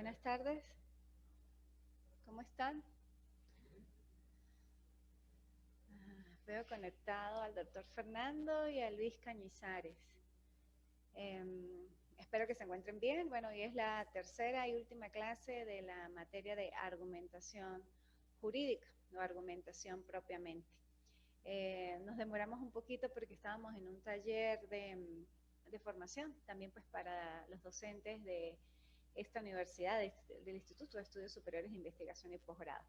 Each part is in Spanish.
Buenas tardes, ¿cómo están? Veo conectado al doctor Fernando y a Luis Cañizares. Espero que se encuentren bien. Bueno, hoy es la tercera y última clase de la materia de argumentación jurídica, no argumentación propiamente. Nos demoramos un poquito porque estábamos en un taller de formación, también pues para los docentes de esta universidad, del Instituto de Estudios Superiores de Investigación y Posgrado.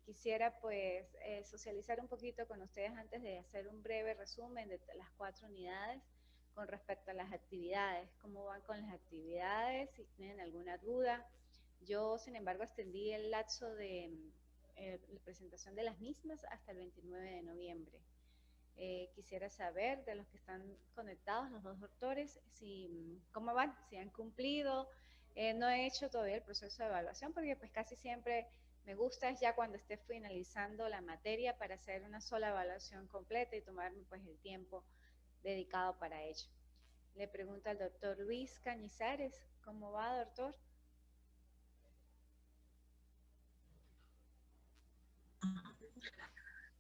Quisiera pues socializar un poquito con ustedes antes de hacer un breve resumen de las 4 unidades con respecto a las actividades, cómo van con las actividades, si tienen alguna duda. Yo, sin embargo, extendí el lapso de la presentación de las mismas hasta el 29 de noviembre. Quisiera saber de los que están conectados, los dos doctores, cómo van, si han cumplido. No he hecho todavía el proceso de evaluación porque pues casi siempre me gusta es ya cuando esté finalizando la materia para hacer una sola evaluación completa y tomarme pues el tiempo dedicado para ello. Le pregunto al doctor Luis Cañizares, ¿cómo va, doctor?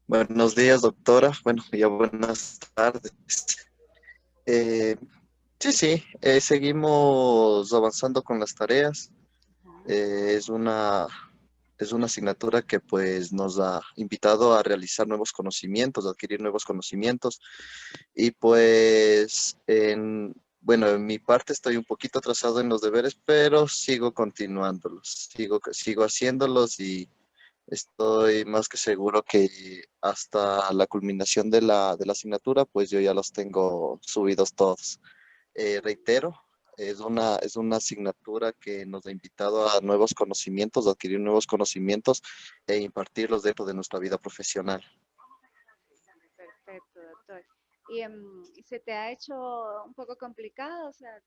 Buenos días, doctora. Bueno, ya buenas tardes. Eh, sí, seguimos avanzando con las tareas. Ajá. Es una asignatura que pues nos ha invitado a realizar nuevos conocimientos, a adquirir nuevos conocimientos y pues bueno, en mi parte estoy un poquito atrasado en los deberes, pero sigo continuándolos, sigo haciéndolos y estoy más que seguro que hasta la culminación de la asignatura, pues yo ya los tengo subidos todos. Reitero, es una asignatura que nos ha invitado a nuevos conocimientos, a adquirir nuevos conocimientos e impartirlos dentro de nuestra vida profesional. Perfecto, doctor. ¿Y se te ha hecho un poco complicado, o sea,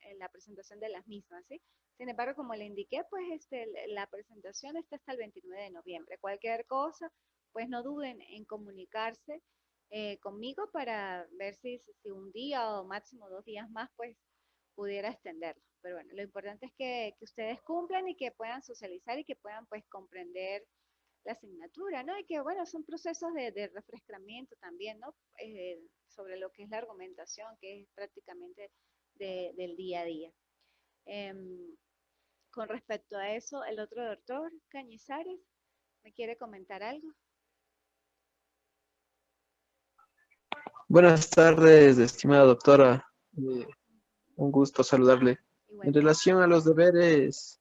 en la presentación de las mismas, ¿sí? Sin embargo, como le indiqué, pues la presentación está hasta el 29 de noviembre. Cualquier cosa, pues no duden en comunicarse conmigo para ver si un día o máximo 2 días más, pues pudiera extenderlo. Pero bueno, lo importante es que ustedes cumplan y que puedan socializar y que puedan pues comprender la asignatura, ¿no? Y que, bueno, son procesos de refrescamiento también, ¿no? Sobre lo que es la argumentación, que es prácticamente del día a día. Eh, con respecto a eso, el otro doctor, Cañizares, ¿me quiere comentar algo? Buenas tardes, estimada doctora. Eh, un gusto saludarle. En Igualmente. relación a los deberes,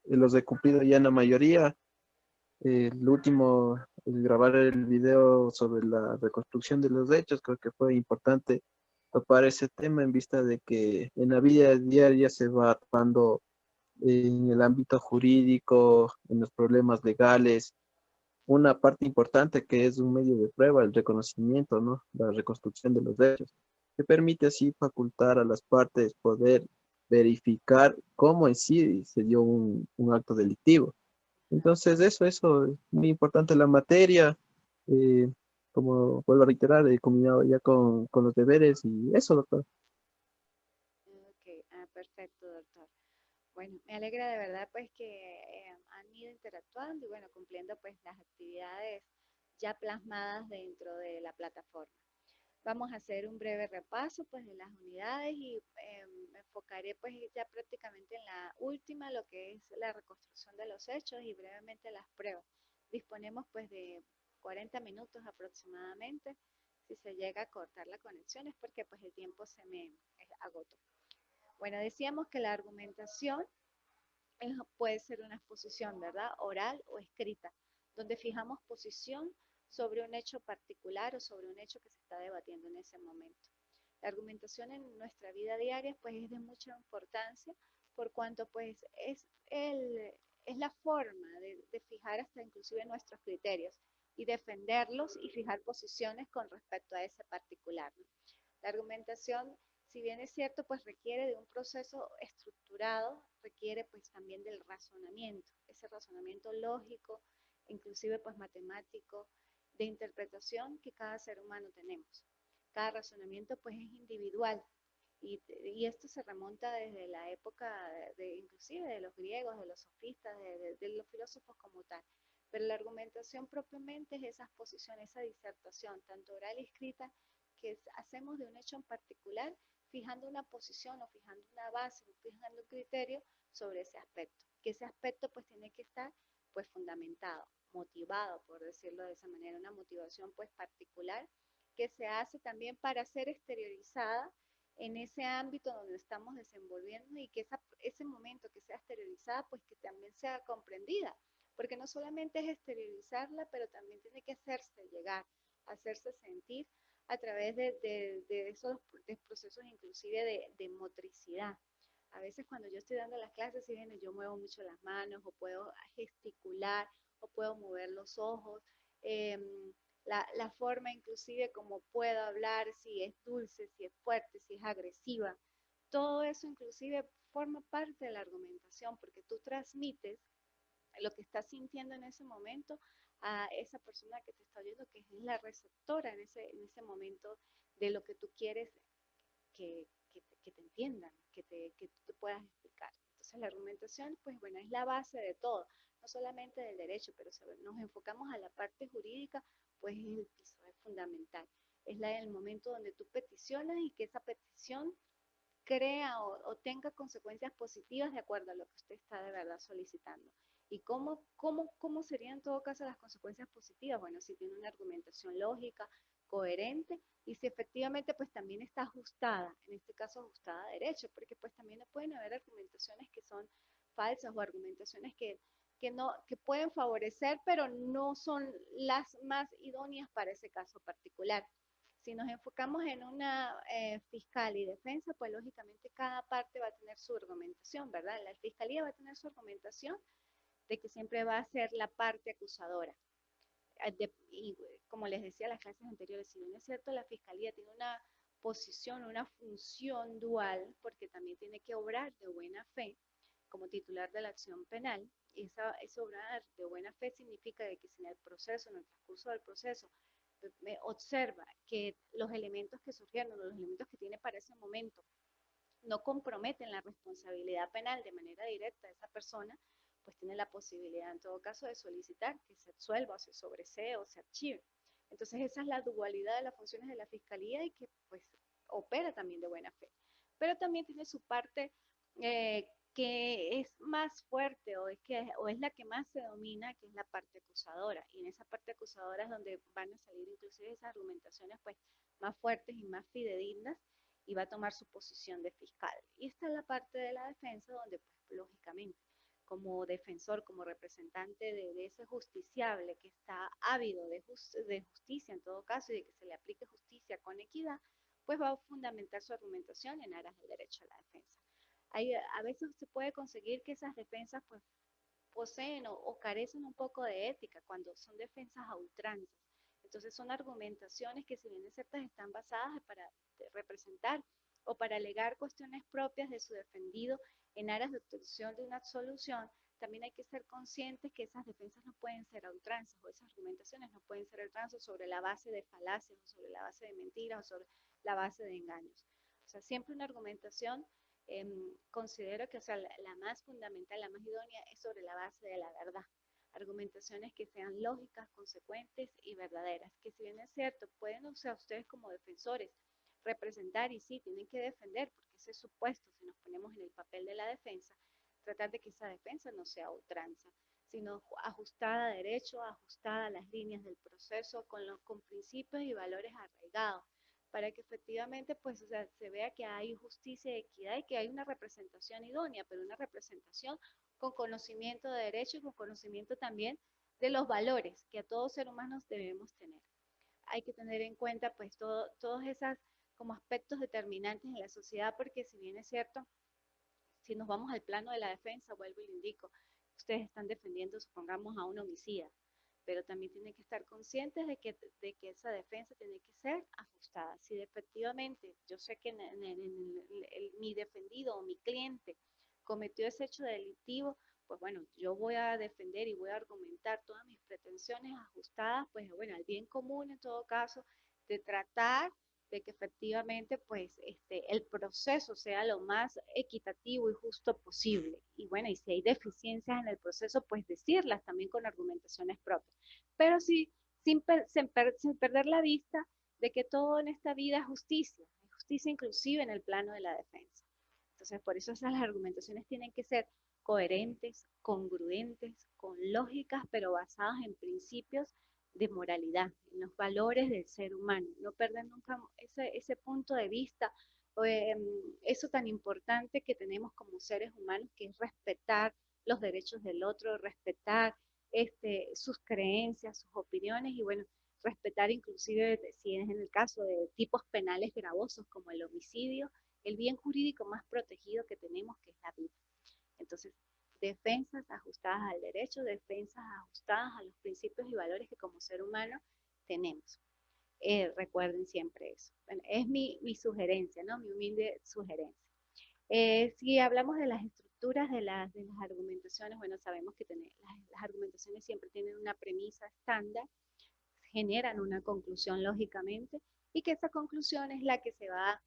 los he cumplido ya en la mayoría. El último, el grabar el video sobre la reconstrucción de los hechos, creo que fue importante topar ese tema en vista de que en la vida diaria se va topando en el ámbito jurídico, en los problemas legales una parte importante que es un medio de prueba, el reconocimiento, ¿no? La reconstrucción de los hechos, que permite así facultar a las partes poder verificar cómo en sí se dio un acto delictivo. Entonces, eso es muy importante la materia. eh, Como vuelvo a reiterar, he combinado ya con los deberes y eso, doctor. Ok, perfecto, doctor. Bueno, me alegra de verdad pues que han ido interactuando y bueno, cumpliendo pues las actividades ya plasmadas dentro de la plataforma. Vamos a hacer un breve repaso pues de las unidades y me enfocaré pues ya prácticamente en la última, lo que es la reconstrucción de los hechos y brevemente las pruebas. Disponemos pues de 40 minutos aproximadamente. Si se llega a cortar la conexión es porque pues el tiempo se me agotó. Bueno, decíamos que la argumentación puede ser una exposición, ¿verdad? Oral o escrita, donde fijamos posición sobre un hecho particular o sobre un hecho que se está debatiendo en ese momento. La argumentación en nuestra vida diaria pues es de mucha importancia por cuanto pues es la forma de fijar hasta inclusive nuestros criterios y defenderlos y fijar posiciones con respecto a ese particular, ¿no? La argumentación, si bien es cierto, pues requiere de un proceso estructurado, requiere pues también del razonamiento, ese razonamiento lógico, inclusive pues matemático, de interpretación que cada ser humano tenemos. Cada razonamiento pues es individual Y esto se remonta desde la época inclusive de los griegos, de los sofistas, de los filósofos como tal. Pero la argumentación propiamente es esa exposición, esa disertación, tanto oral y escrita, que hacemos de un hecho en particular, fijando una posición o fijando una base, o fijando un criterio sobre ese aspecto. Que ese aspecto pues tiene que estar pues fundamentado, motivado, por decirlo de esa manera, una motivación pues particular que se hace también para ser exteriorizada en ese ámbito donde estamos desenvolviendo y que ese momento que sea exteriorizada, pues que también sea comprendida, porque no solamente es exteriorizarla, pero también tiene que hacerse llegar, hacerse sentir a través de esos de procesos inclusive de motricidad. A veces cuando yo estoy dando las clases, si bien yo muevo mucho las manos o puedo gesticular o puedo mover los ojos, eh, la forma inclusive como puedo hablar, si es dulce, si es fuerte, si es agresiva. Todo eso inclusive forma parte de la argumentación porque tú transmites lo que estás sintiendo en ese momento a esa persona que te está oyendo, que es la receptora en ese momento de lo que tú quieres que te entiendan, que tú te puedas explicar. Entonces la argumentación, pues bueno, es la base de todo, no solamente del derecho, pero si nos enfocamos a la parte jurídica, pues es el piso, es fundamental. Es el momento donde tú peticionas y que esa petición crea o tenga consecuencias positivas de acuerdo a lo que usted está de verdad solicitando. ¿Y cómo serían en todo caso las consecuencias positivas? Bueno, si tiene una argumentación lógica, coherente, y si efectivamente pues también está ajustada, en este caso ajustada a derecho, porque pues también pueden haber argumentaciones que son falsas o argumentaciones que pueden favorecer, pero no son las más idóneas para ese caso particular. Si nos enfocamos en una fiscal y defensa, pues lógicamente cada parte va a tener su argumentación, ¿verdad? La fiscalía va a tener su argumentación de que siempre va a ser la parte acusadora. Y como les decía en las clases anteriores, si bien es cierto, la fiscalía tiene una posición, una función dual, porque también tiene que obrar de buena fe como titular de la acción penal. Y esa obrar de buena fe significa de que si en el proceso, en el transcurso del proceso, observa que los elementos que surgieron, los elementos que tiene para ese momento, no comprometen la responsabilidad penal de manera directa de esa persona, pues tiene la posibilidad en todo caso de solicitar que se absuelva o se sobresee o se archive. Entonces esa es la dualidad de las funciones de la fiscalía y que pues opera también de buena fe. Pero también tiene su parte que es más fuerte o es la que más se domina, que es la parte acusadora. Y en esa parte acusadora es donde van a salir inclusive esas argumentaciones pues más fuertes y más fidedignas y va a tomar su posición de fiscal. Y esta es la parte de la defensa donde, pues, lógicamente, como defensor, como representante de ese justiciable que está ávido de justicia en todo caso y de que se le aplique justicia con equidad, pues va a fundamentar su argumentación en aras del derecho a la defensa. A veces se puede conseguir que esas defensas pues poseen o carecen un poco de ética cuando son defensas a ultranza. Entonces son argumentaciones que si bien es ciertas están basadas para representar o para alegar cuestiones propias de su defendido en aras de obtención de una absolución, también hay que ser conscientes que esas defensas no pueden ser a ultranza o esas argumentaciones no pueden ser a ultranza sobre la base de falacias o sobre la base de mentiras o sobre la base de engaños. O sea, siempre una argumentación considero que, o sea, la más fundamental, la más idónea es sobre la base de la verdad. Argumentaciones que sean lógicas, consecuentes y verdaderas. Que si bien es cierto, pueden, o sea, ustedes como defensores representar y sí, tienen que defender, porque ese es su puesto, si nos ponemos en el papel de la defensa, tratar de que esa defensa no sea ultranza, sino ajustada a derecho, ajustada a las líneas del proceso, con principios y valores arraigados para que efectivamente pues, o sea, se vea que hay justicia y equidad y que hay una representación idónea, pero una representación con conocimiento de derecho y con conocimiento también de los valores que a todos seres humanos debemos tener. Hay que tener en cuenta pues todos esos como aspectos determinantes en la sociedad, porque si bien es cierto, si nos vamos al plano de la defensa, vuelvo y le indico, ustedes están defendiendo, supongamos, a un homicida, pero también tienen que estar conscientes de que esa defensa tiene que ser ajustada. Si efectivamente yo sé que mi defendido o mi cliente cometió ese hecho delictivo, pues bueno, yo voy a defender y voy a argumentar todas mis pretensiones ajustadas, pues bueno, al bien común en todo caso, de tratar de que efectivamente pues el proceso sea lo más equitativo y justo posible. Y bueno, y si hay deficiencias en el proceso, pues decirlas también con argumentaciones propias. Pero sí, sin perder la vista de que todo en esta vida es justicia inclusive en el plano de la defensa. Entonces, por eso esas las argumentaciones tienen que ser coherentes, congruentes, con lógicas, pero basadas en principios de moralidad, en los valores del ser humano, no perder nunca ese punto de vista, eso tan importante que tenemos como seres humanos, que es respetar los derechos del otro, respetar sus creencias, sus opiniones y bueno, respetar inclusive, si es en el caso de tipos penales gravosos como el homicidio, el bien jurídico más protegido que tenemos, que es la vida. Entonces, defensas ajustadas al derecho, defensas ajustadas a los principios y valores que como ser humano tenemos. Recuerden siempre eso. Bueno, es mi sugerencia, ¿no? Mi humilde sugerencia. Si hablamos de las estructuras de las argumentaciones, bueno, sabemos que las argumentaciones siempre tienen una premisa estándar, generan una conclusión lógicamente, y que esa conclusión es la que se va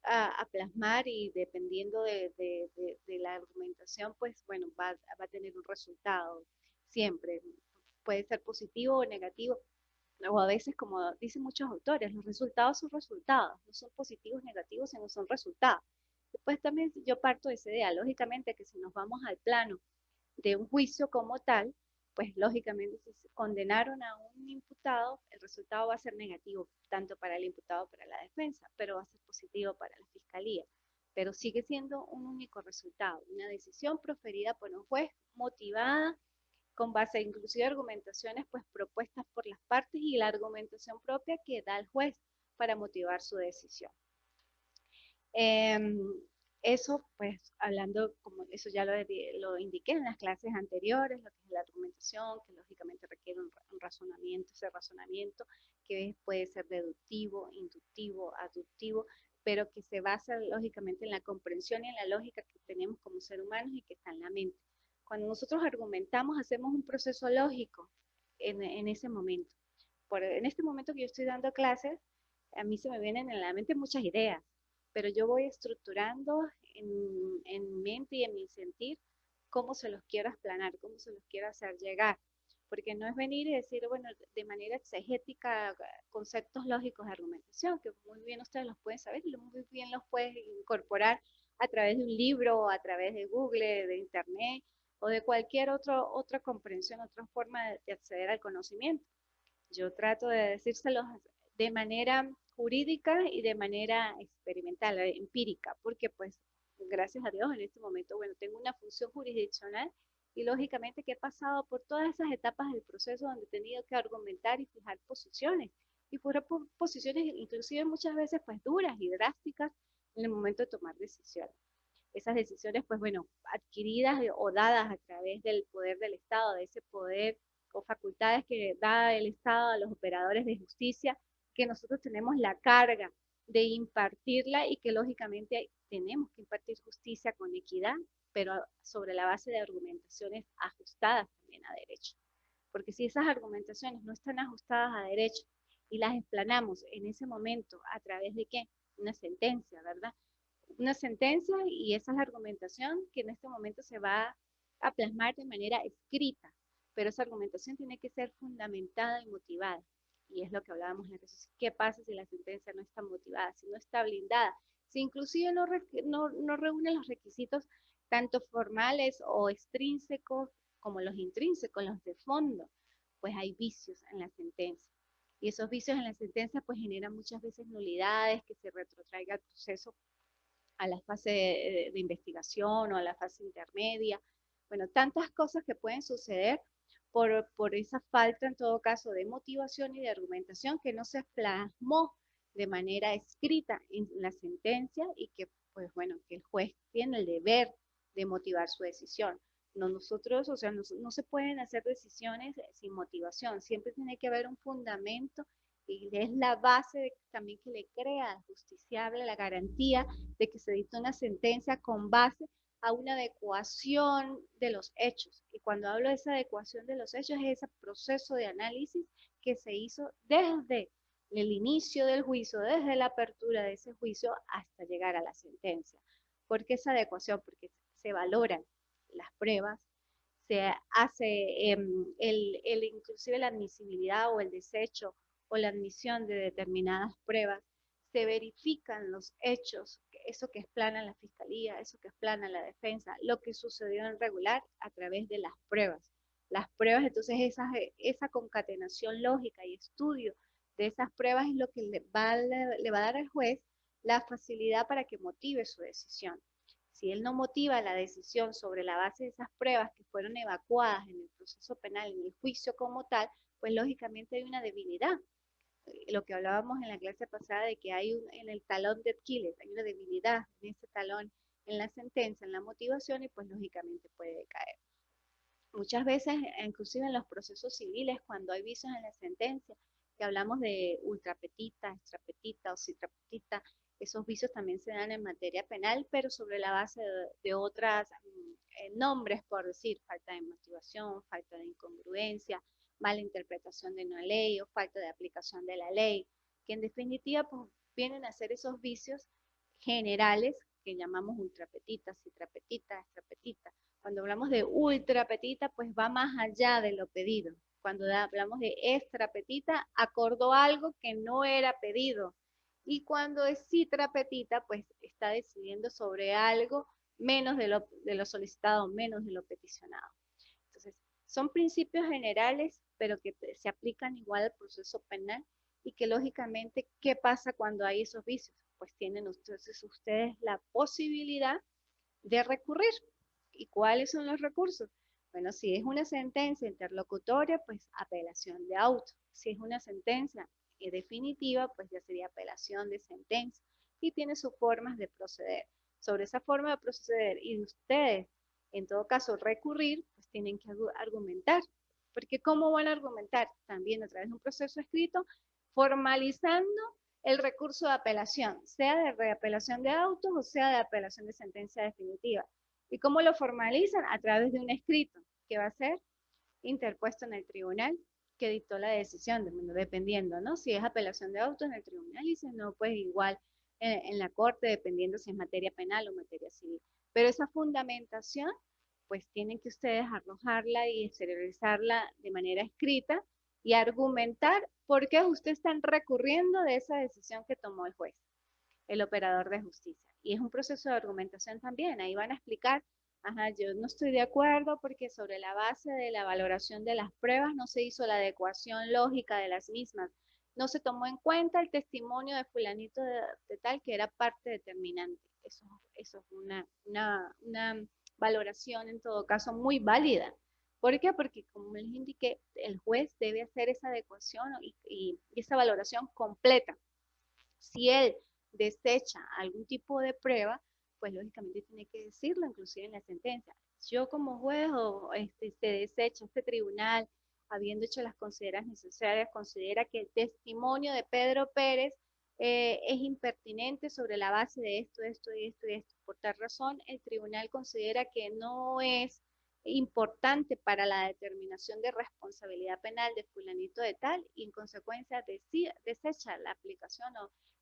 a plasmar y dependiendo de la argumentación, pues bueno, va a tener un resultado siempre. Puede ser positivo o negativo, o a veces, como dicen muchos autores, los resultados son resultados, no son positivos, negativos, sino son resultados. Después también yo parto de esa idea, lógicamente que si nos vamos al plano de un juicio como tal, pues lógicamente si se condenaron a un imputado, el resultado va a ser negativo, tanto para el imputado como para la defensa, pero va a ser positivo para la fiscalía. Pero sigue siendo un único resultado, una decisión proferida por un juez, motivada, con base a inclusive argumentaciones pues propuestas por las partes y la argumentación propia que da el juez para motivar su decisión. Eso, pues, hablando, como eso ya lo indiqué en las clases anteriores, lo que es la argumentación, que lógicamente requiere un razonamiento, ese razonamiento que puede ser deductivo, inductivo, aductivo, pero que se basa lógicamente en la comprensión y en la lógica que tenemos como seres humanos y que está en la mente. Cuando nosotros argumentamos, hacemos un proceso lógico en ese momento. En este momento que yo estoy dando clases, a mí se me vienen en la mente muchas ideas, pero yo voy estructurando en mi mente y en mi sentir cómo se los quiero explanar, cómo se los quiero hacer llegar. Porque no es venir y decir, bueno, de manera exegética, conceptos lógicos de argumentación, que muy bien ustedes los pueden saber y muy bien los pueden incorporar a través de un libro, o a través de Google, de Internet, o de cualquier otra comprensión, otra forma de acceder al conocimiento. Yo trato de decírselos de manera jurídica y de manera experimental, empírica, porque pues gracias a Dios en este momento, bueno, tengo una función jurisdiccional y lógicamente que he pasado por todas esas etapas del proceso donde he tenido que argumentar y fijar posiciones, y fueron posiciones inclusive muchas veces pues duras y drásticas en el momento de tomar decisiones. Esas decisiones pues bueno, adquiridas o dadas a través del poder del Estado, de ese poder o facultades que da el Estado a los operadores de justicia, que nosotros tenemos la carga de impartirla y que lógicamente tenemos que impartir justicia con equidad, pero sobre la base de argumentaciones ajustadas también a derecho. Porque si esas argumentaciones no están ajustadas a derecho y las explanamos en ese momento a través de qué? Una sentencia, ¿verdad? Una sentencia, y esa es la argumentación que en este momento se va a plasmar de manera escrita, pero esa argumentación tiene que ser fundamentada y motivada. Y es lo que hablábamos en la resolución. ¿Qué pasa si la sentencia no está motivada, si no está blindada, si inclusive no reúne los requisitos tanto formales o extrínsecos como los intrínsecos, los de fondo? Pues hay vicios en la sentencia. Y esos vicios en la sentencia pues generan muchas veces nulidades, que se retrotraiga el proceso a la fase de investigación o a la fase intermedia. Bueno, tantas cosas que pueden suceder por esa falta, en todo caso, de motivación y de argumentación que no se plasmó de manera escrita en la sentencia y que, pues bueno, que el juez tiene el deber de motivar su decisión. No nosotros, o sea, no se pueden hacer decisiones sin motivación, siempre tiene que haber un fundamento y es la base también que le crea al justiciable la garantía de que se dicta una sentencia con base a una adecuación de los hechos. Y cuando hablo de esa adecuación de los hechos, es ese proceso de análisis que se hizo desde el inicio del juicio, desde la apertura de ese juicio hasta llegar a la sentencia. ¿Por qué esa adecuación? Porque se valoran las pruebas, se hace inclusive la admisibilidad o el desecho o la admisión de determinadas pruebas, se verifican los hechos, eso que explana la fiscalía, eso que explana la defensa, lo que sucedió en regular a través de las pruebas. Las pruebas, entonces esa concatenación lógica y estudio de esas pruebas es lo que le va a dar al juez la facilidad para que motive su decisión. Si él no motiva la decisión sobre la base de esas pruebas que fueron evacuadas en el proceso penal, en el juicio como tal, pues lógicamente hay una debilidad. Lo que hablábamos en la clase pasada de que hay en el talón de Aquiles, hay una debilidad en ese talón, en la sentencia, en la motivación, y pues lógicamente puede decaer. Muchas veces, inclusive en los procesos civiles, cuando hay vicios en la sentencia, que hablamos de ultrapetita, extrapetita o citrapetita, esos vicios también se dan en materia penal, pero sobre la base de otras nombres, por decir, falta de motivación, falta de incongruencia, mala interpretación de una ley o falta de aplicación de la ley, que en definitiva pues, vienen a ser esos vicios generales que llamamos ultrapetita, citrapetita, extrapetita. Cuando hablamos de ultrapetita, pues va más allá de lo pedido. Cuando hablamos de extrapetita, acordó algo que no era pedido. Y cuando es citrapetita, pues está decidiendo sobre algo menos de lo solicitado, menos de lo peticionado. Entonces, son principios generales, pero que se aplican igual al proceso penal y que lógicamente, ¿qué pasa cuando hay esos vicios? Pues tienen ustedes la posibilidad de recurrir. ¿Y cuáles son los recursos? Bueno, si es una sentencia interlocutoria, pues apelación de auto. Si es una sentencia definitiva, pues ya sería apelación de sentencia. Y tiene sus formas de proceder. Sobre esa forma de proceder y de ustedes, en todo caso, recurrir, pues tienen que argumentar. Porque ¿cómo van a argumentar? También a través de un proceso escrito, formalizando el recurso de apelación, sea de reapelación de autos o sea de apelación de sentencia definitiva. ¿Y cómo lo formalizan? A través de un escrito que va a ser interpuesto en el tribunal que dictó la decisión, dependiendo, ¿no? Si es apelación de autos en el tribunal y si no, pues igual en la corte, dependiendo si es materia penal o materia civil. Pero esa fundamentación, pues tienen que ustedes arrojarla y exteriorizarla de manera escrita y argumentar por qué ustedes están recurriendo de esa decisión que tomó el juez, el operador de justicia. Y es un proceso de argumentación también. Ahí van a explicar, ajá, yo no estoy de acuerdo porque sobre la base de la valoración de las pruebas no se hizo la adecuación lógica de las mismas. No se tomó en cuenta el testimonio de fulanito de tal que era parte determinante. Eso es una valoración en todo caso muy válida. ¿Por qué? Porque como les indiqué, el juez debe hacer esa adecuación y esa valoración completa. Si él desecha algún tipo de prueba, pues lógicamente tiene que decirlo, inclusive en la sentencia. Yo como juez o se desecha este tribunal, habiendo hecho las consideraciones necesarias, considera que el testimonio de Pedro Pérez es impertinente sobre la base de esto, esto y esto y esto. Por tal razón, el tribunal considera que no es importante para la determinación de responsabilidad penal de fulanito de tal y en consecuencia desecha la aplicación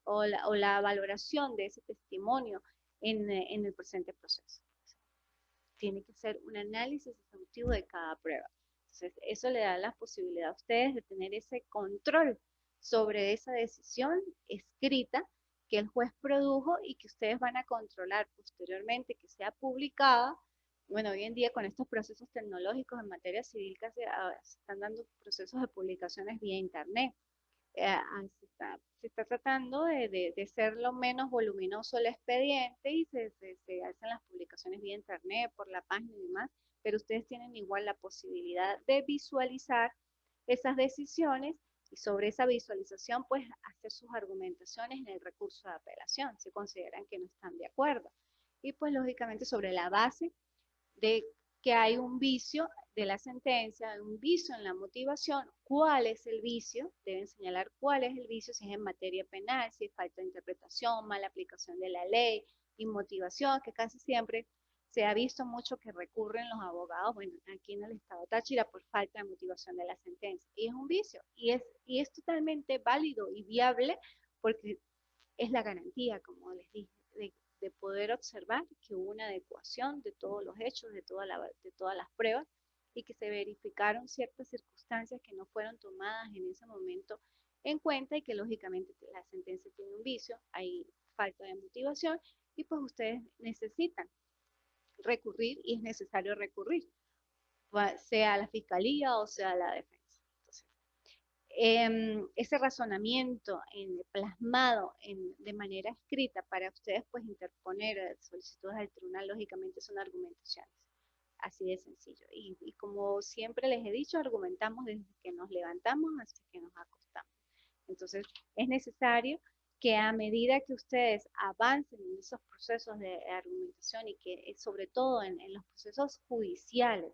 o la valoración de ese testimonio en el presente proceso. Tiene que ser un análisis exhaustivo de cada prueba. Entonces, eso le da la posibilidad a ustedes de tener ese control sobre esa decisión escrita que el juez produjo y que ustedes van a controlar posteriormente que sea publicada. Bueno, hoy en día con estos procesos tecnológicos en materia civil casi se están dando procesos de publicaciones vía internet. Se está tratando de ser lo menos voluminoso el expediente y se hacen las publicaciones vía internet, por la página y demás, pero ustedes tienen igual la posibilidad de visualizar esas decisiones y sobre esa visualización pues hacer sus argumentaciones en el recurso de apelación si consideran que no están de acuerdo. Y pues lógicamente sobre la base de que hay un vicio de la sentencia, un vicio en la motivación, cuál es el vicio, deben señalar cuál es el vicio, si es en materia penal, si es falta de interpretación, mala aplicación de la ley, inmotivación, que casi siempre se ha visto mucho que recurren los abogados, bueno, aquí en el estado Táchira, por falta de motivación de la sentencia. Y es un vicio, y es totalmente válido y viable porque es la garantía, como les dije, de poder observar que hubo una adecuación de todos los hechos, de todas las pruebas, y que se verificaron ciertas circunstancias que no fueron tomadas en ese momento en cuenta y que lógicamente la sentencia tiene un vicio, hay falta de motivación y pues ustedes necesitan recurrir y es necesario recurrir, sea a la fiscalía o sea a la defensa. Entonces, ese razonamiento plasmado de manera escrita para ustedes pues interponer solicitudes al tribunal, lógicamente son argumentaciones, así de sencillo. Y como siempre les he dicho, argumentamos desde que nos levantamos hasta que nos acostamos. Entonces, es necesario que a medida que ustedes avancen en esos procesos de argumentación y que sobre todo en los procesos judiciales,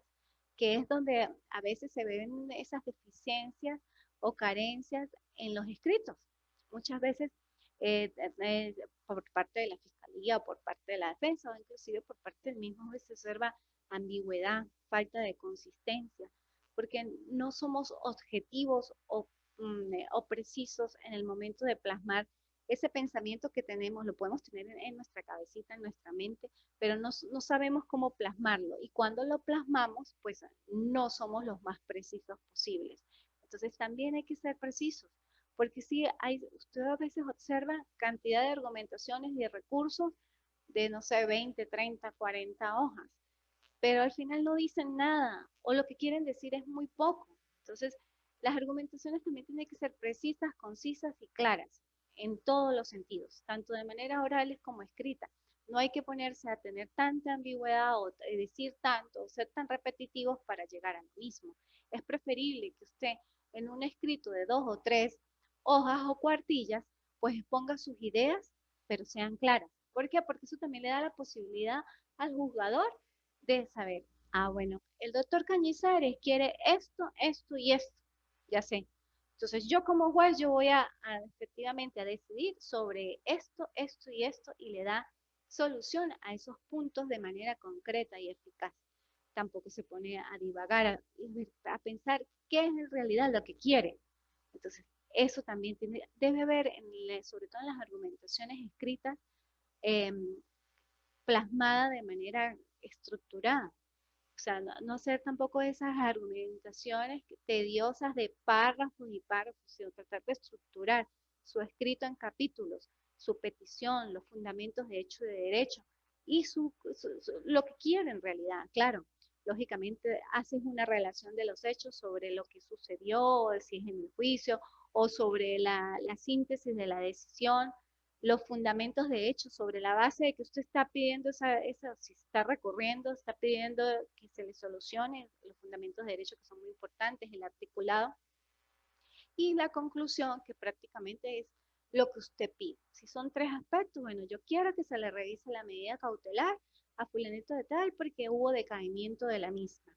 que es donde a veces se ven esas deficiencias o carencias en los escritos. Muchas veces por parte de la fiscalía o por parte de la defensa o inclusive por parte del mismo juez se observa ambigüedad, falta de consistencia, porque no somos objetivos o precisos en el momento de plasmar ese pensamiento que tenemos, lo podemos tener en nuestra cabecita, en nuestra mente, pero no sabemos cómo plasmarlo. Y cuando lo plasmamos, pues no somos los más precisos posibles. Entonces también hay que ser precisos, porque si usted a veces observa cantidad de argumentaciones y de recursos de, no sé, 20, 30, 40 hojas, pero al final no dicen nada, o lo que quieren decir es muy poco. Entonces, las argumentaciones también tienen que ser precisas, concisas y claras en todos los sentidos, tanto de manera orales como escrita. No hay que ponerse a tener tanta ambigüedad o decir tanto, o ser tan repetitivos para llegar a lo mismo. Es preferible que usted en un escrito de 2 o 3 hojas o cuartillas, pues exponga sus ideas, pero sean claras. ¿Por qué? Porque eso también le da la posibilidad al juzgador de saber, bueno, el doctor Cañizares quiere esto, esto y esto, ya sé. Entonces yo como juez yo voy efectivamente a decidir sobre esto, esto y esto y le da solución a esos puntos de manera concreta y eficaz. Tampoco se pone a divagar, a pensar qué es en realidad lo que quiere. Entonces, eso también debe haber, sobre todo en las argumentaciones escritas, eh, plasmada de manera estructurada. O sea, no ser tampoco esas argumentaciones tediosas de párrafos y párrafos, sino tratar de estructurar su escrito en capítulos, su petición, los fundamentos de hecho y de derecho, y lo que quiere en realidad, claro. Lógicamente haces una relación de los hechos sobre lo que sucedió, si es en el juicio, o sobre la síntesis de la decisión, los fundamentos de hecho, sobre la base de que usted está pidiendo si está recorriendo, está pidiendo que se le solucione los fundamentos de derecho que son muy importantes, el articulado, y la conclusión que prácticamente es lo que usted pide. Si son 3 aspectos, bueno, yo quiero que se le revise la medida cautelar a fulanito de tal porque hubo decaimiento de la misma.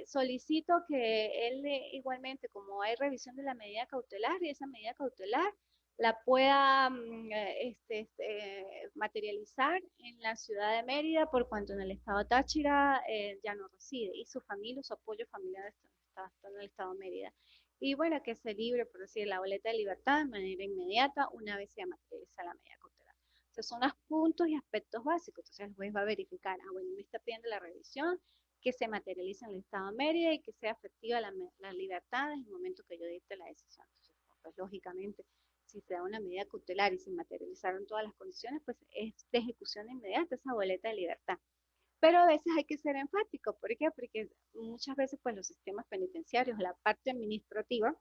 Solicito que él igualmente, como hay revisión de la medida cautelar, y esa medida cautelar la pueda materializar en la ciudad de Mérida, por cuanto en el estado Táchira ya no reside, y su familia, su apoyo familiar está en el estado de Mérida. Y bueno, que se libre, por decir, la boleta de libertad de manera inmediata una vez se materializa la medida cautelar. Entonces son los puntos y aspectos básicos. Entonces el juez va a verificar, bueno, me está pidiendo la revisión, que se materialice en el estado de Mérida y que sea efectiva la libertad en el momento que yo dicte la decisión. Entonces, pues lógicamente, si se da una medida cautelar y se materializaron todas las condiciones, pues es de ejecución inmediata esa boleta de libertad. Pero a veces hay que ser enfático. ¿Por qué? Porque muchas veces pues los sistemas penitenciarios, la parte administrativa,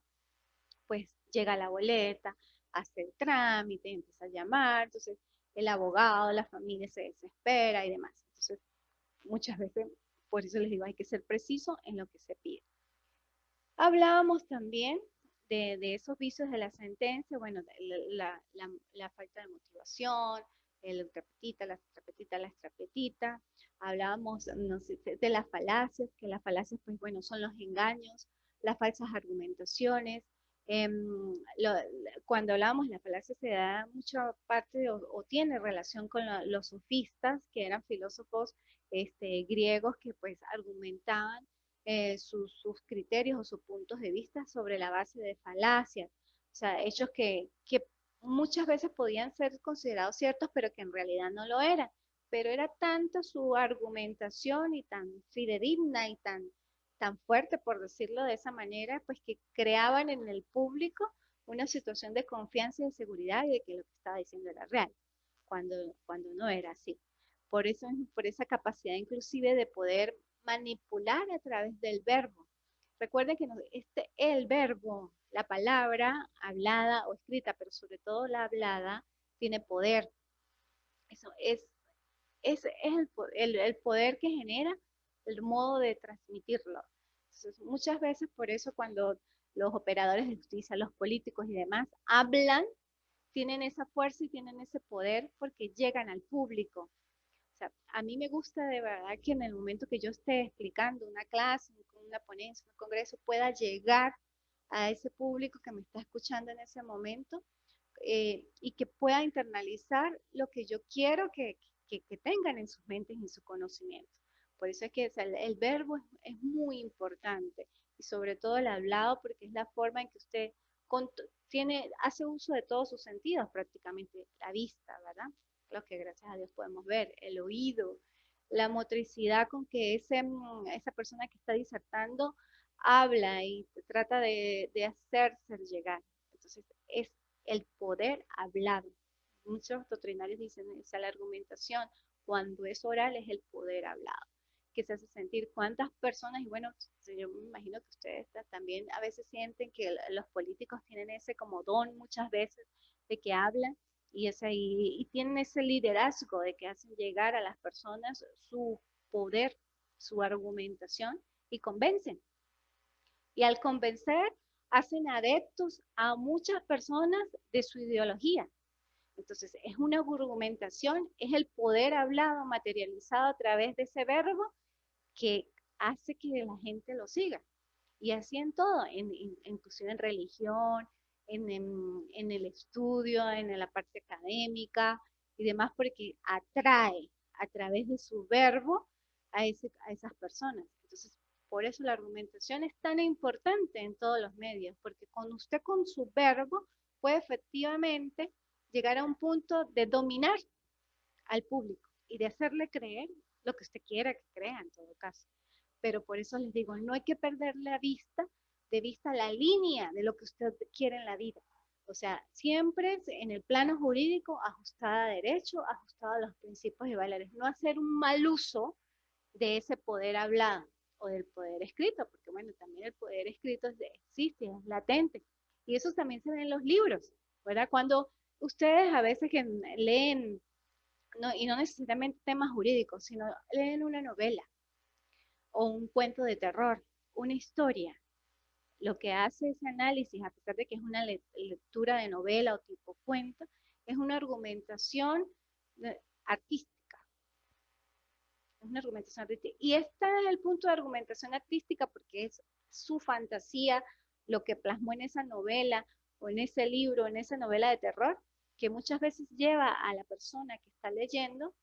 pues llega la boleta, hace el trámite, empieza a llamar, entonces el abogado, la familia se desespera y demás. Entonces, muchas veces, por eso les digo, hay que ser preciso en lo que se pide. Hablábamos también de esos vicios de la sentencia, bueno, la falta de motivación, el trapetita, la trapetita, la trapetita. Hablábamos no sé, de las falacias, que las falacias, pues bueno, son los engaños, las falsas argumentaciones, Cuando hablábamos, la falacia se da mucha parte o tiene relación con los sofistas, que eran filósofos griegos que pues argumentaban sus criterios o sus puntos de vista sobre la base de falacias, o sea, hechos que muchas veces podían ser considerados ciertos, pero que en realidad no lo eran. Pero era tanta su argumentación y tan fidedigna y tan fuerte, por decirlo de esa manera, pues que creaban en el público una situación de confianza y de seguridad y de que lo que estaba diciendo era real, cuando no era así. Por eso, por esa capacidad inclusive de poder manipular a través del verbo. Recuerden que el verbo, la palabra hablada o escrita, pero sobre todo la hablada, tiene poder. Eso es el poder que genera el modo de transmitirlo. Entonces, muchas veces por eso cuando los operadores de justicia, los políticos y demás hablan, tienen esa fuerza y tienen ese poder porque llegan al público. O sea, a mí me gusta de verdad que en el momento que yo esté explicando una clase, una ponencia, un congreso, pueda llegar a ese público que me está escuchando en ese momento y que pueda internalizar lo que yo quiero que tengan en sus mentes y en su conocimiento. Por eso es que el verbo es muy importante y sobre todo el hablado porque es la forma en que usted hace uso de todos sus sentidos, prácticamente la vista, ¿verdad? Lo que gracias a Dios podemos ver, el oído, la motricidad con que esa persona que está disertando habla y trata de hacerse llegar. Entonces, es el poder hablado. Muchos doctrinarios dicen esa la argumentación, cuando es oral es el poder hablado, que se hace sentir cuántas personas, y bueno, yo me imagino que ustedes también a veces sienten que los políticos tienen ese como don muchas veces de que hablan y tienen ese liderazgo de que hacen llegar a las personas su poder, su argumentación y convencen. Y al convencer, hacen adeptos a muchas personas de su ideología. Entonces, es una argumentación, es el poder hablado, materializado a través de ese verbo que hace que la gente lo siga. Y así en todo, inclusive en religión, en el estudio, en la parte académica y demás, porque atrae a través de su verbo a esas personas. Entonces, por eso la argumentación es tan importante en todos los medios, porque con usted con su verbo puede efectivamente llegar a un punto de dominar al público y de hacerle creer lo que usted quiera que crea en todo caso. Pero por eso les digo, no hay que perder de vista la línea de lo que usted quiere en la vida. O sea, siempre en el plano jurídico, ajustada a derecho, ajustada a los principios y valores. No hacer un mal uso de ese poder hablado o del poder escrito, porque bueno, también el poder escrito existe, es latente. Y eso también se ve en los libros, ¿verdad? Cuando ustedes a veces que leen, y no necesariamente temas jurídicos, sino leen una novela o un cuento de terror, una historia, lo que hace ese análisis, a pesar de que es una lectura de novela o tipo cuento, es una argumentación artística. Es una argumentación artística. Y este es el punto de argumentación artística porque es su fantasía, lo que plasmó en esa novela o en ese libro, en esa novela de terror, que muchas veces lleva a la persona que está leyendo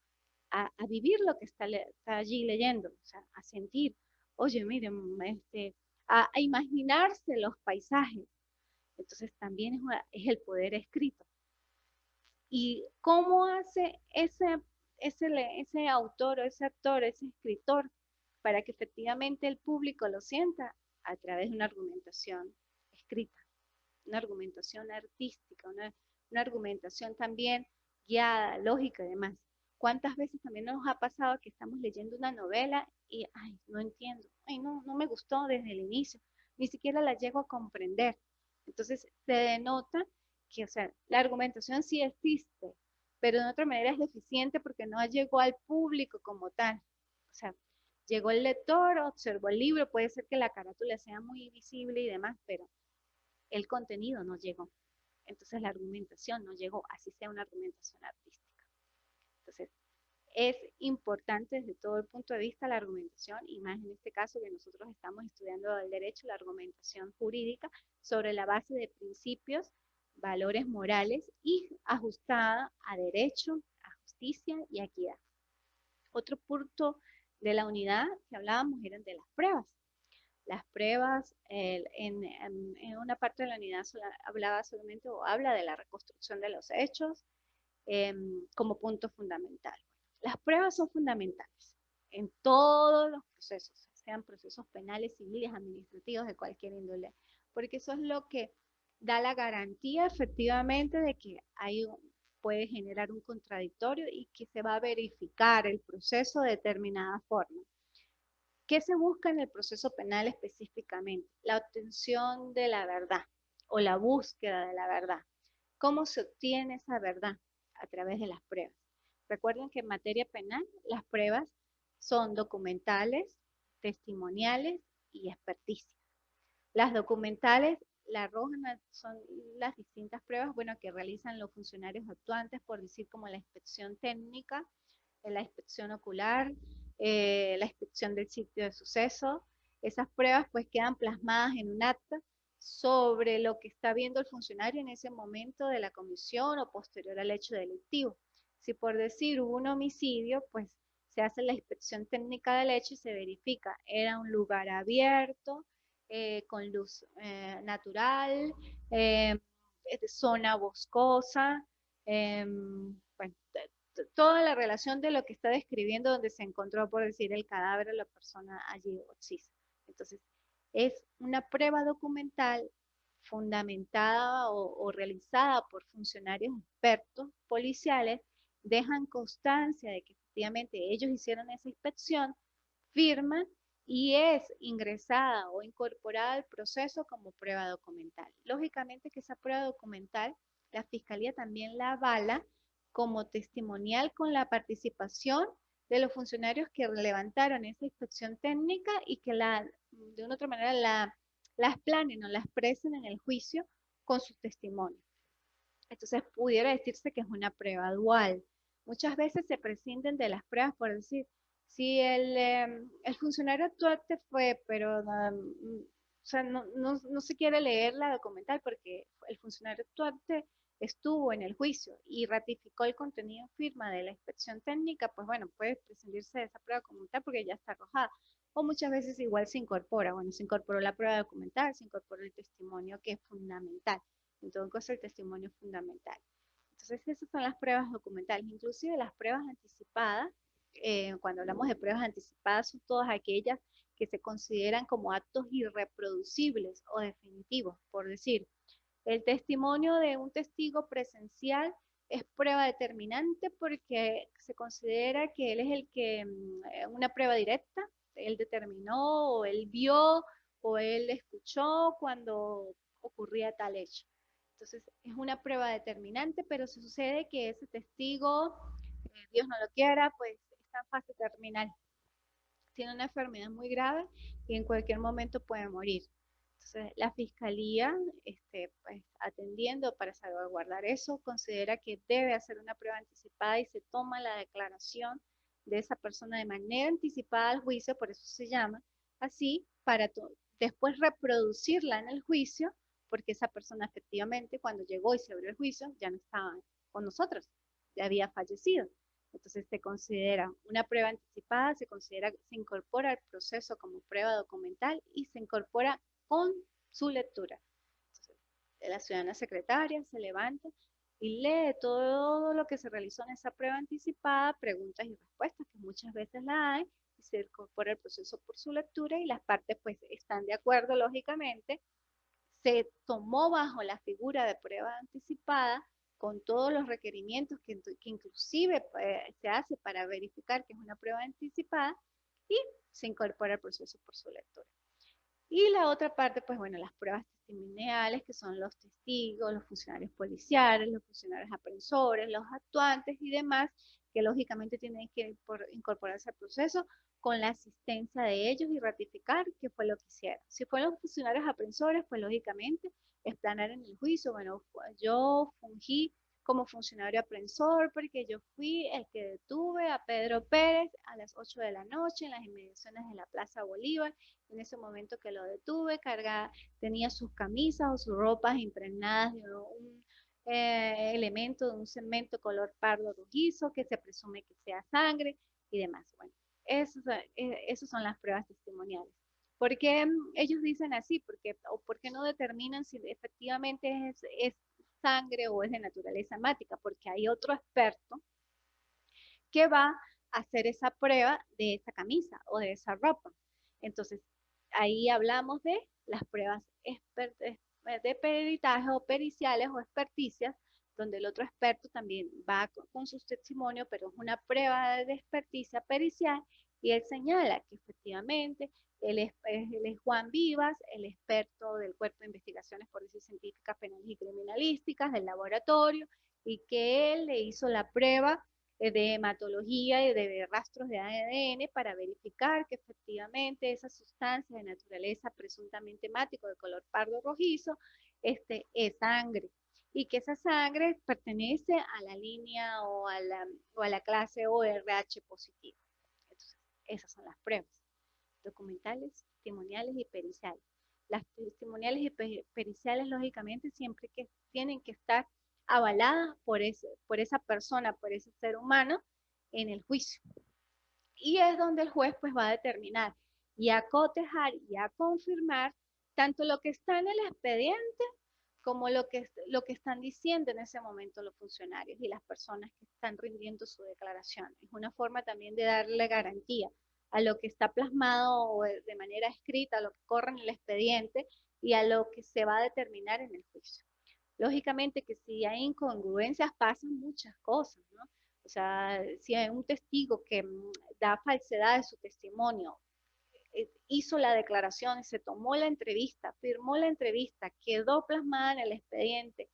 a vivir lo que está allí leyendo, o sea, a sentir, oye, miren, a imaginarse los paisajes. Entonces también es el poder escrito. ¿Y cómo hace ese autor o ese actor, ese escritor, para que efectivamente el público lo sienta? A través de una argumentación escrita, una argumentación artística, una argumentación también guiada, lógica y demás. ¿Cuántas veces también nos ha pasado que estamos leyendo una novela y, ay, no entiendo, ay, no me gustó desde el inicio, ni siquiera la llego a comprender? Entonces se denota que, o sea, la argumentación sí existe, pero de otra manera es deficiente porque no llegó al público como tal. O sea, llegó el lector, observó el libro, puede ser que la carátula sea muy visible y demás, pero el contenido no llegó. Entonces la argumentación no llegó, así sea una argumentación artística. Entonces, es importante desde todo el punto de vista la argumentación, y más en este caso que nosotros estamos estudiando el derecho, la argumentación jurídica, sobre la base de principios, valores morales y ajustada a derecho, a justicia y a equidad. Otro punto de la unidad que hablábamos eran de las pruebas. Las pruebas, en una parte de la unidad hablaba solamente o habla de la reconstrucción de los hechos como punto fundamental. Las pruebas son fundamentales en todos los procesos, sean procesos penales, civiles, administrativos, de cualquier índole, porque eso es lo que da la garantía efectivamente de que puede generar un contradictorio y que se va a verificar el proceso de determinada forma. ¿Qué se busca en el proceso penal específicamente? La obtención de la verdad o la búsqueda de la verdad. ¿Cómo se obtiene esa verdad? A través de las pruebas. Recuerden que en materia penal las pruebas son documentales, testimoniales y experticias. Las documentales la arrojan son las distintas pruebas, bueno, que realizan los funcionarios actuantes, por decir como la inspección técnica, la inspección ocular, la inspección del sitio de suceso. Esas pruebas pues quedan plasmadas en un acta sobre lo que está viendo el funcionario en ese momento de la comisión o posterior al hecho delictivo. Si por decir hubo un homicidio, pues se hace la inspección técnica del hecho y se verifica, era un lugar abierto, con luz natural, zona boscosa, bueno, toda la relación de lo que está describiendo donde se encontró, por decir, el cadáver de la persona allí ocisa. Entonces, es una prueba documental fundamentada o realizada por funcionarios expertos policiales, dejan constancia de que efectivamente ellos hicieron esa inspección, firman y es ingresada o incorporada al proceso como prueba documental. Lógicamente que esa prueba documental, la Fiscalía también la avala como testimonial con la participación de los funcionarios que levantaron esa inspección técnica y que de una otra manera la explanen o la expresen en el juicio con sus testimonios. Entonces pudiera decirse que es una prueba dual. Muchas veces se prescinden de las pruebas por decir, si el funcionario actuante fue, pero o sea, no se quiere leer la documental porque el funcionario actuante estuvo en el juicio y ratificó el contenido en firma de la inspección técnica, pues bueno, puede prescindirse de esa prueba documental porque ya está arrojada. O muchas veces igual se incorpora, bueno, se incorporó la prueba documental, se incorporó el testimonio que es fundamental. En todo caso, el testimonio es fundamental. Entonces, esas son las pruebas documentales, inclusive las pruebas anticipadas. Cuando hablamos de pruebas anticipadas, son todas aquellas que se consideran como actos irreproducibles o definitivos. Por decir, el testimonio de un testigo presencial es prueba determinante porque se considera que él es el que, una prueba directa, él determinó o él vio o él escuchó cuando ocurría tal hecho. Entonces, es una prueba determinante, pero si sucede que ese testigo, Dios no lo quiera, pues está en fase terminal. Tiene una enfermedad muy grave y en cualquier momento puede morir. Entonces, la fiscalía, pues, atendiendo para salvaguardar eso, considera que debe hacer una prueba anticipada y se toma la declaración de esa persona de manera anticipada al juicio, por eso se llama así, para después reproducirla en el juicio, porque esa persona efectivamente cuando llegó y se abrió el juicio ya no estaba con nosotros, ya había fallecido. Entonces se considera una prueba anticipada, se incorpora al proceso como prueba documental y se incorpora con su lectura. Entonces, la ciudadana secretaria se levanta y lee todo lo que se realizó en esa prueba anticipada, preguntas y respuestas, que muchas veces la hay, y se incorpora el proceso por su lectura y las partes pues están de acuerdo, lógicamente. Se tomó bajo la figura de prueba anticipada con todos los requerimientos que inclusive se hace para verificar que es una prueba anticipada y se incorpora el proceso por su lectura. Y la otra parte, pues bueno, las pruebas testimoniales, que son los testigos, los funcionarios policiales, los funcionarios aprensores, los actuantes y demás, que lógicamente tienen que incorporarse al proceso con la asistencia de ellos y ratificar qué fue lo que hicieron. Si fueron los funcionarios aprensores, pues lógicamente explanar en el juicio, bueno, yo fungí como funcionario aprensor, porque yo fui el que detuve a Pedro Pérez a las 8 de la noche en las inmediaciones de la Plaza Bolívar. En ese momento que lo detuve, tenía sus camisas o sus ropas impregnadas de un elemento de un cemento color pardo rojizo que se presume que sea sangre y demás. Bueno, esas son las pruebas testimoniales. ¿Por qué ellos dicen así? ¿O por qué no determinan si efectivamente es sangre o es de naturaleza hemática? Porque hay otro experto que va a hacer esa prueba de esa camisa o de esa ropa. Entonces, ahí hablamos de las pruebas de peritaje o periciales o experticias, donde el otro experto también va con sus testimonios, pero es una prueba de experticia pericial y él señala que efectivamente él es Juan Vivas, el experto del Cuerpo de Investigaciones Forenses Científicas, Penales y Criminalísticas del laboratorio, y que él le hizo la prueba de hematología y de rastros de ADN para verificar que efectivamente esa sustancia de naturaleza presuntamente hemático de color pardo rojizo es sangre y que esa sangre pertenece a la línea o a la clase ORH positiva. Entonces, esas son las pruebas documentales, testimoniales y periciales. Las testimoniales y periciales, lógicamente, siempre que tienen que estar avaladas por esa persona, por ese ser humano en el juicio. Y es donde el juez pues va a determinar y a cotejar y a confirmar tanto lo que está en el expediente como lo que están diciendo en ese momento los funcionarios y las personas que están rindiendo su declaración. Es una forma también de darle garantía a lo que está plasmado de manera escrita, a lo que corre en el expediente y a lo que se va a determinar en el juicio. Lógicamente que si hay incongruencias pasan muchas cosas, ¿no? O sea, si hay un testigo que da falsedad de su testimonio, hizo la declaración, se tomó la entrevista, firmó la entrevista, quedó plasmada en el expediente,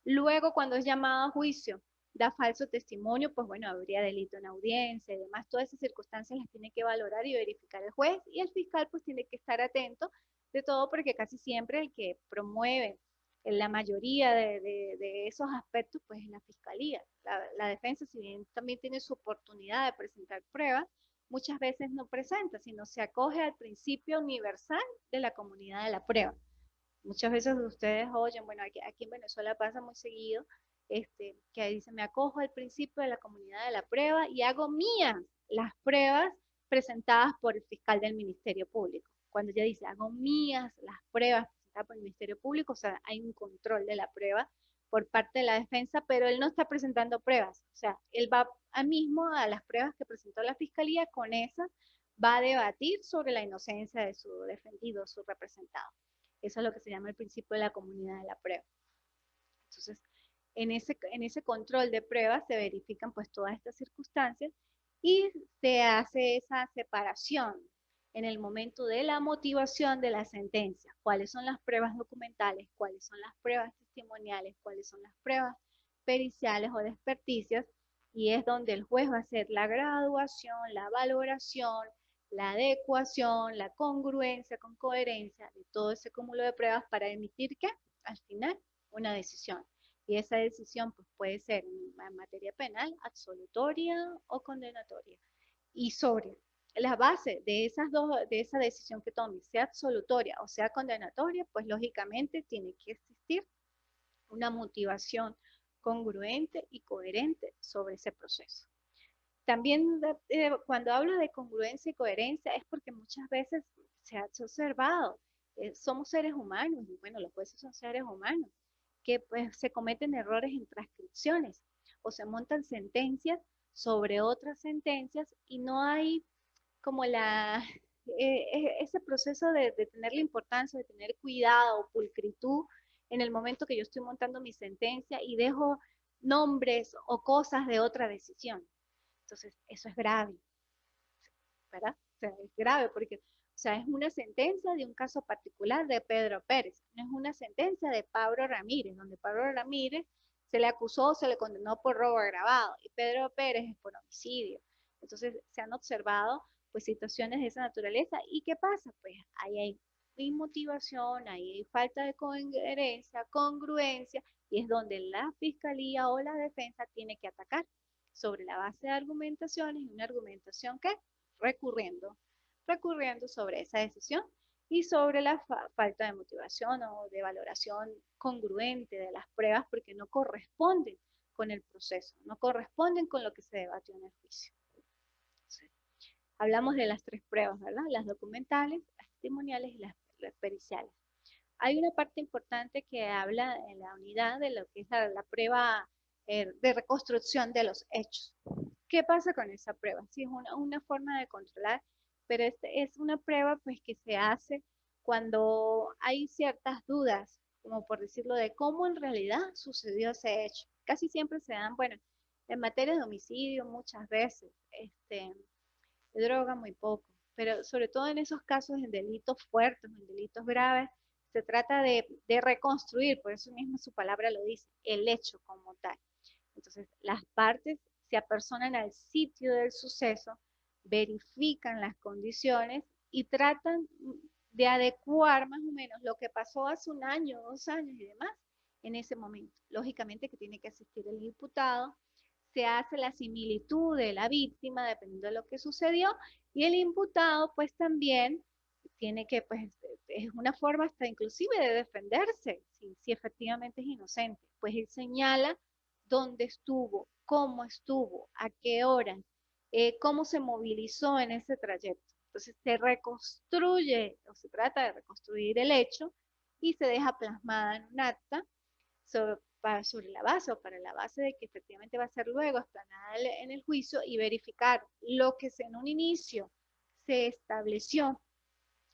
luego cuando es llamado a juicio, da falso testimonio, pues bueno, habría delito en audiencia y demás, todas esas circunstancias las tiene que valorar y verificar el juez y el fiscal pues tiene que estar atento de todo porque casi siempre el que promueve en la mayoría de esos aspectos pues es la fiscalía. La defensa, si bien también tiene su oportunidad de presentar pruebas, muchas veces no presenta, sino se acoge al principio universal de la comunidad de la prueba. Muchas veces ustedes oyen, bueno, aquí en Venezuela pasa muy seguido, que dicen, me acojo al principio de la comunidad de la prueba y hago mías las pruebas presentadas por el fiscal del Ministerio Público. Cuando ella dice, hago mías las pruebas presentadas por el Ministerio Público, o sea, hay un control de la prueba por parte de la defensa, pero él no está presentando pruebas. O sea, él va mismo a las pruebas que presentó la fiscalía, con esas va a debatir sobre la inocencia de su defendido, su representado. Eso es lo que se llama el principio de la comunidad de la prueba. Entonces, en ese control de pruebas se verifican pues todas estas circunstancias y se hace esa separación en el momento de la motivación de la sentencia. ¿Cuáles son las pruebas documentales? ¿Cuáles son las pruebas testimoniales? ¿Cuáles son las pruebas periciales o de experticias? Y es donde el juez va a hacer la graduación, la valoración, la adecuación, la congruencia con coherencia de todo ese cúmulo de pruebas para emitir ¿qué? Al final una decisión. Y esa decisión pues, puede ser en materia penal, absolutoria o condenatoria. Y sobre la base de esa decisión que tome, sea absolutoria o sea condenatoria, pues lógicamente tiene que existir una motivación congruente y coherente sobre ese proceso. También cuando hablo de congruencia y coherencia es porque muchas veces se ha observado, somos seres humanos, y bueno, los jueces son seres humanos, que pues se cometen errores en transcripciones o se montan sentencias sobre otras sentencias y no hay como ese proceso de tener la importancia, de tener cuidado, pulcritud en el momento que yo estoy montando mi sentencia y dejo nombres o cosas de otra decisión. Entonces, eso es grave, ¿verdad? O sea, es grave porque, o sea, es una sentencia de un caso particular de Pedro Pérez, no es una sentencia de Pablo Ramírez, donde Pablo Ramírez se le acusó, se le condenó por robo agravado y Pedro Pérez es por homicidio. Entonces, se han observado pues situaciones de esa naturaleza y ¿qué pasa? Pues ahí hay inmotivación, ahí hay falta de coherencia, congruencia, y es donde la fiscalía o la defensa tiene que atacar sobre la base de argumentaciones y una argumentación que recurriendo sobre esa decisión y sobre la falta de motivación o de valoración congruente de las pruebas porque no corresponden con el proceso, no corresponden con lo que se debatió en el juicio. Entonces, hablamos de las tres pruebas, ¿verdad? Las documentales, las testimoniales y las periciales. Hay una parte importante que habla en la unidad de lo que es la prueba de reconstrucción de los hechos. ¿Qué pasa con esa prueba? Sí, es una forma de controlar, pero es una prueba pues, que se hace cuando hay ciertas dudas, como por decirlo, de cómo en realidad sucedió ese hecho. Casi siempre se dan, bueno, en materia de homicidio muchas veces, de droga muy poco, pero sobre todo en esos casos en delitos fuertes, en delitos graves, se trata de reconstruir, por eso mismo su palabra lo dice, el hecho como tal. Entonces, las partes se apersonan al sitio del suceso, verifican las condiciones y tratan de adecuar más o menos lo que pasó hace un año, 2 años y demás en ese momento. Lógicamente que tiene que asistir el imputado, se hace la similitud de la víctima dependiendo de lo que sucedió y el imputado pues también tiene que, pues, es una forma hasta inclusive de defenderse, si efectivamente es inocente, pues él señala dónde estuvo, a qué hora, cómo se movilizó en ese trayecto. Entonces se reconstruye, o se trata de reconstruir el hecho y se deja plasmada en un acta sobre la base o para la base de que efectivamente va a ser luego explanada en el juicio y verificar lo que en un inicio se estableció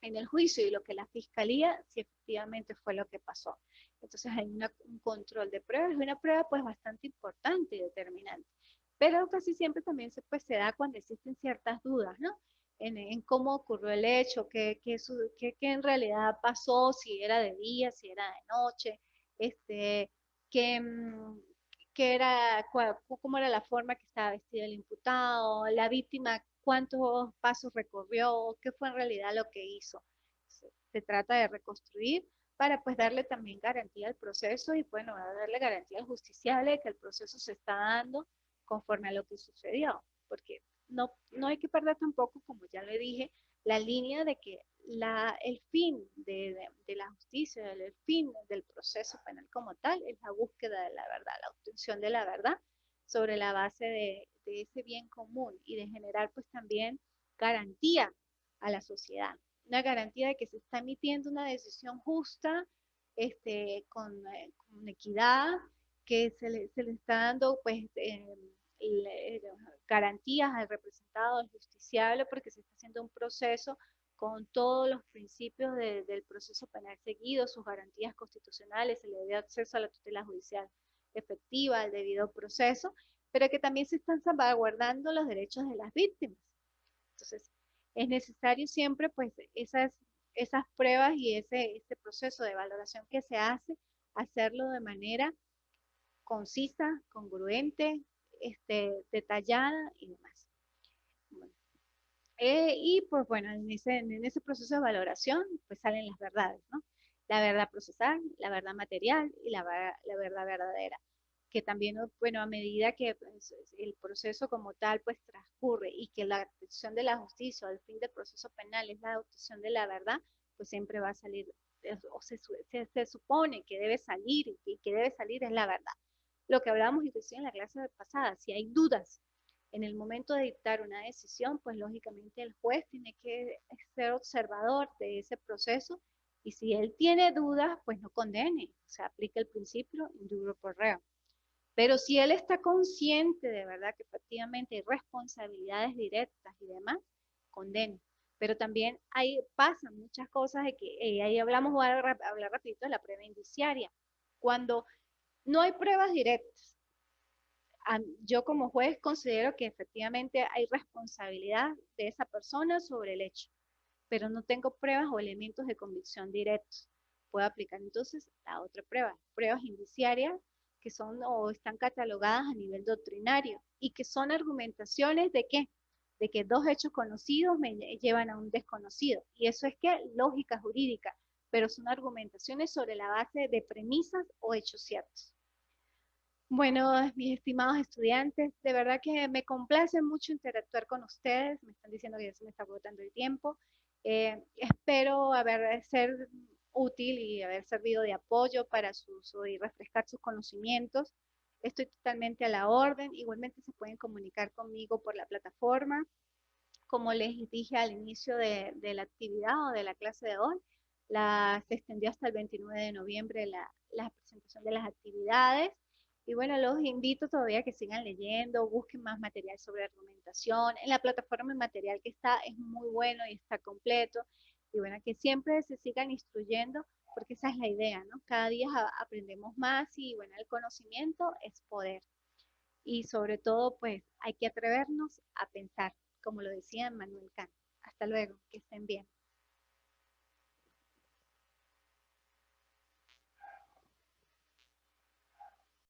en el juicio y lo que la fiscalía, si efectivamente fue lo que pasó. Entonces hay un control de pruebas, y una prueba pues bastante importante y determinante. Pero casi siempre también se da cuando existen ciertas dudas, ¿no? En cómo ocurrió el hecho, qué en realidad pasó, si era de día, si era de noche, qué, cómo era la forma que estaba vestido el imputado, la víctima, cuántos pasos recorrió, qué fue en realidad lo que hizo. Se trata de reconstruir para pues darle también garantía al proceso y bueno, darle garantía al justiciable de que el proceso se está dando conforme a lo que sucedió, porque no hay que perder tampoco, como ya le dije, la línea de que el fin de la justicia, el fin del proceso penal como tal, es la búsqueda de la verdad, la obtención de la verdad sobre la base de ese bien común y de generar pues también garantía a la sociedad, una garantía de que se está emitiendo una decisión justa, con equidad, que se le está dando pues garantías al representado, al justiciable, porque se está haciendo un proceso con todos los principios del proceso penal seguido, sus garantías constitucionales, el debido acceso a la tutela judicial efectiva, al debido proceso, pero que también se están salvaguardando los derechos de las víctimas. Entonces, es necesario siempre, pues, esas pruebas y ese proceso de valoración que se hace, hacerlo de manera concisa, congruente, detallada y demás. Bueno, y pues bueno, en ese proceso de valoración pues salen las verdades, ¿no? La verdad procesal, la verdad material y la verdad verdadera. Que también, bueno, a medida que pues, el proceso como tal pues transcurre y que la obtención de la justicia o el fin del proceso penal es la obtención de la verdad, pues siempre va a salir, o se supone que debe salir y que debe salir es la verdad. Lo que hablábamos inclusive en la clase pasada, si hay dudas en el momento de dictar una decisión, pues lógicamente el juez tiene que ser observador de ese proceso y si él tiene dudas, pues no condene, o sea, aplica el principio indubio pro reo. Pero si él está consciente de verdad que efectivamente hay responsabilidades directas y demás, condene. Pero también pasan muchas cosas de que, ahí voy a hablar rapidito de la prueba indiciaria. Cuando no hay pruebas directas, yo como juez considero que efectivamente hay responsabilidad de esa persona sobre el hecho, pero no tengo pruebas o elementos de convicción directos. Puedo aplicar entonces la otra prueba, pruebas indiciarias que son o están catalogadas a nivel doctrinario y que son argumentaciones de qué? de que dos hechos conocidos me llevan a un desconocido. Y eso es que lógica jurídica, pero son argumentaciones sobre la base de premisas o hechos ciertos. Bueno, mis estimados estudiantes, de verdad que me complace mucho interactuar con ustedes. Me están diciendo que ya se me está agotando el tiempo. Espero haber ser útil y haber servido de apoyo para y refrescar sus conocimientos. Estoy totalmente a la orden. Igualmente se pueden comunicar conmigo por la plataforma. Como les dije al inicio de la actividad o de la clase de hoy, se extendió hasta el 29 de noviembre la presentación de las actividades. Y bueno, los invito todavía a que sigan leyendo, busquen más material sobre argumentación. En la plataforma el material que está es muy bueno y está completo. Y bueno, que siempre se sigan instruyendo porque esa es la idea, ¿no? Cada día aprendemos más y bueno, el conocimiento es poder. Y sobre todo, pues hay que atrevernos a pensar, como lo decía Manuel Kant. Hasta luego, que estén bien.